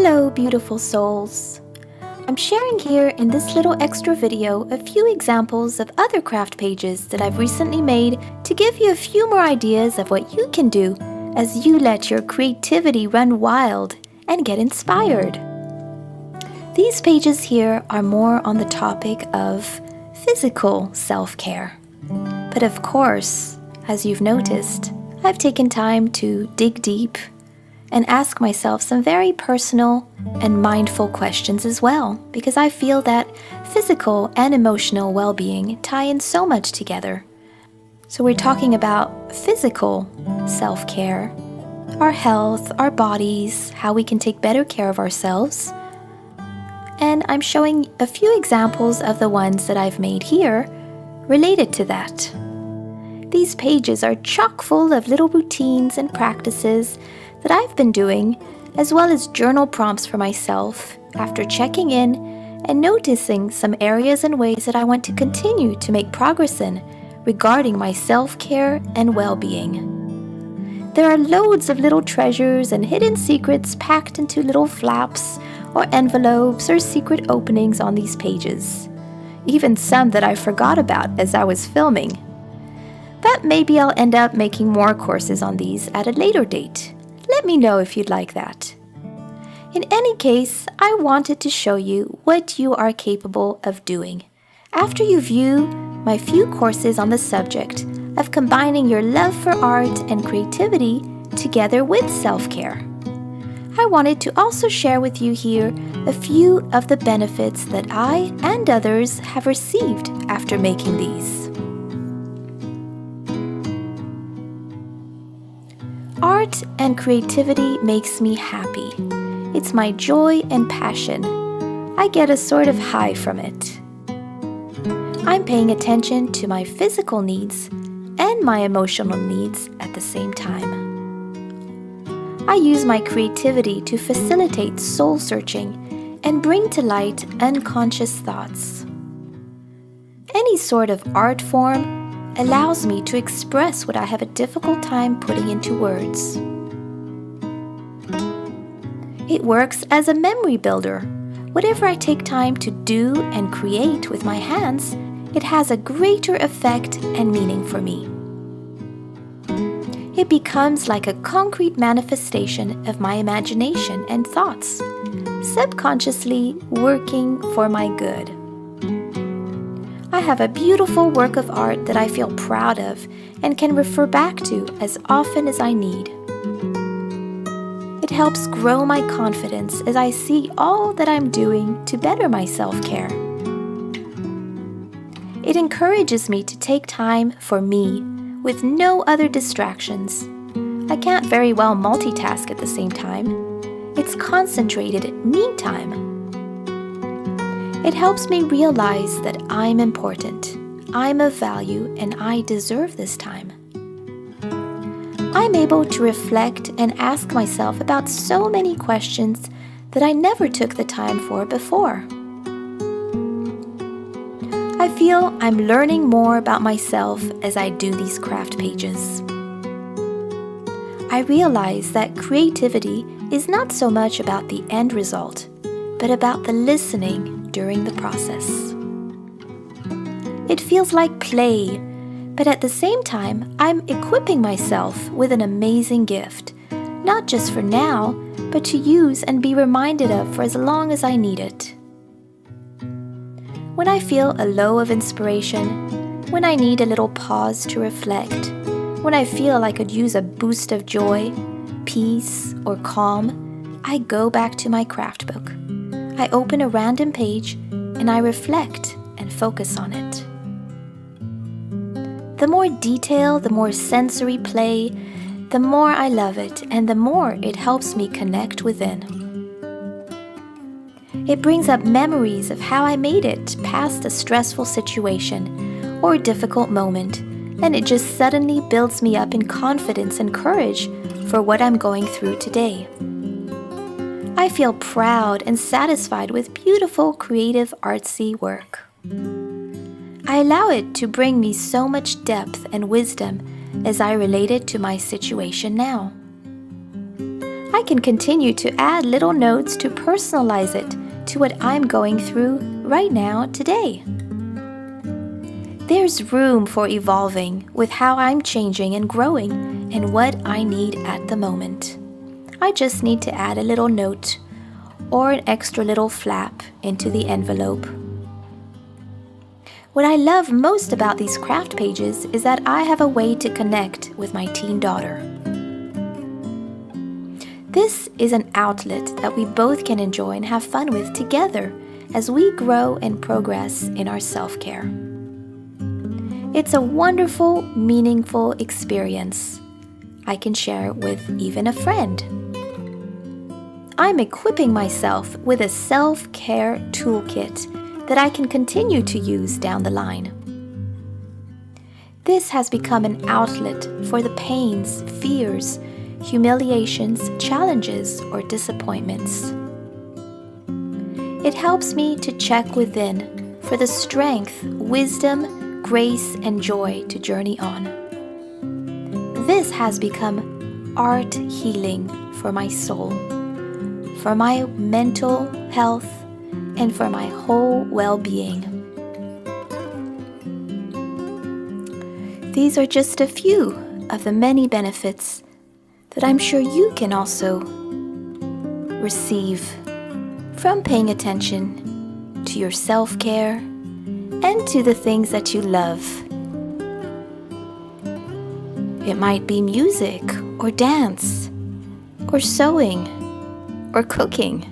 Hello, beautiful souls. I'm sharing here in this little extra video a few examples of other craft pages that I've recently made to give you a few more ideas of what you can do as you let your creativity run wild and get inspired. These pages here are more on the topic of physical self-care. But of course, as you've noticed, I've taken time to dig deep and ask myself some very personal and mindful questions as well, because I feel that physical and emotional well-being tie in so much together. So we're talking about physical self-care, our health, our bodies, how we can take better care of ourselves. And I'm showing a few examples of the ones that I've made here related to that. These pages are chock full of little routines and practices that I've been doing, as well as journal prompts for myself after checking in and noticing some areas and ways that I want to continue to make progress in regarding my self-care and well-being. There are loads of little treasures and hidden secrets packed into little flaps or envelopes or secret openings on these pages, even some that I forgot about as I was filming. But maybe I'll end up making more courses on these at a later date. Let me know if you'd like that. In any case, I wanted to show you what you are capable of doing after you view my few courses on the subject of combining your love for art and creativity together with self-care. I wanted to also share with you here a few of the benefits that I and others have received after making these. Art and creativity makes me happy. It's my joy and passion. I get a sort of high from it. I'm paying attention to my physical needs and my emotional needs at the same time. I use my creativity to facilitate soul searching and bring to light unconscious thoughts. Any sort of art form allows me to express what I have a difficult time putting into words. It works as a memory builder. Whatever I take time to do and create with my hands, it has a greater effect and meaning for me. It becomes like a concrete manifestation of my imagination and thoughts, subconsciously working for my good. I have a beautiful work of art that I feel proud of and can refer back to as often as I need. It helps grow my confidence as I see all that I'm doing to better my self-care. It encourages me to take time for me with no other distractions. I can't very well multitask at the same time. It's concentrated me time. It helps me realize that I'm important, I'm of value, and I deserve this time. I'm able to reflect and ask myself about so many questions that I never took the time for before. I feel I'm learning more about myself as I do these craft pages. I realize that creativity is not so much about the end result, but about the listening during the process. It feels like play, but at the same time, I'm equipping myself with an amazing gift, not just for now, but to use and be reminded of for as long as I need it. When I feel a low of inspiration, when I need a little pause to reflect, when I feel I could use a boost of joy, peace, or calm, I go back to my craft book. I open a random page and I reflect and focus on it. The more detail, the more sensory play, the more I love it and the more it helps me connect within. It brings up memories of how I made it past a stressful situation or a difficult moment, and it just suddenly builds me up in confidence and courage for what I'm going through today. I feel proud and satisfied with beautiful, creative, artsy work. I allow it to bring me so much depth and wisdom as I relate it to my situation now. I can continue to add little notes to personalize it to what I'm going through right now today. There's room for evolving with how I'm changing and growing and what I need at the moment. I just need to add a little note or an extra little flap into the envelope. What I love most about these craft pages is that I have a way to connect with my teen daughter. This is an outlet that we both can enjoy and have fun with together as we grow and progress in our self-care. It's a wonderful, meaningful experience. I can share it with even a friend. I'm equipping myself with a self-care toolkit that I can continue to use down the line. This has become an outlet for the pains, fears, humiliations, challenges, or disappointments. It helps me to check within for the strength, wisdom, grace, and joy to journey on. This has become art healing for my soul, for my mental health, and for my whole well-being. These are just a few of the many benefits that I'm sure you can also receive from paying attention to your self-care and to the things that you love. It might be music or dance or sewing or cooking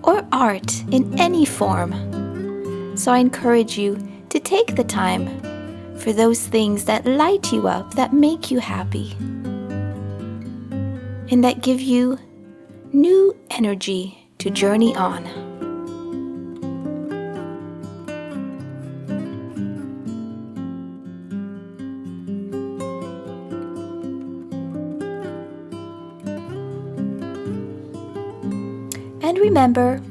or art in any form. So I encourage you to take the time for those things that light you up, that make you happy, and that give you new energy to journey on. And remember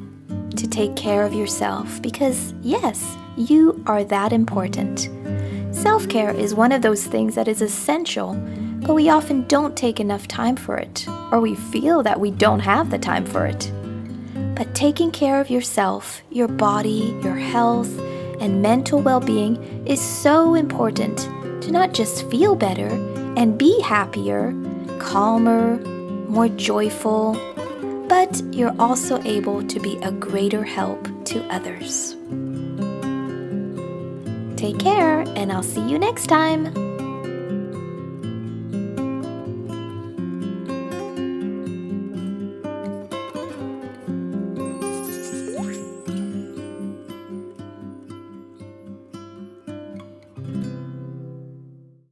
to take care of yourself because, yes, you are that important. Self-care is one of those things that is essential, but we often don't take enough time for it, or we feel that we don't have the time for it. But taking care of yourself, your body, your health, and mental well-being is so important to not just feel better and be happier, calmer, more joyful, but you're also able to be a greater help to others. Take care, and I'll see you next time.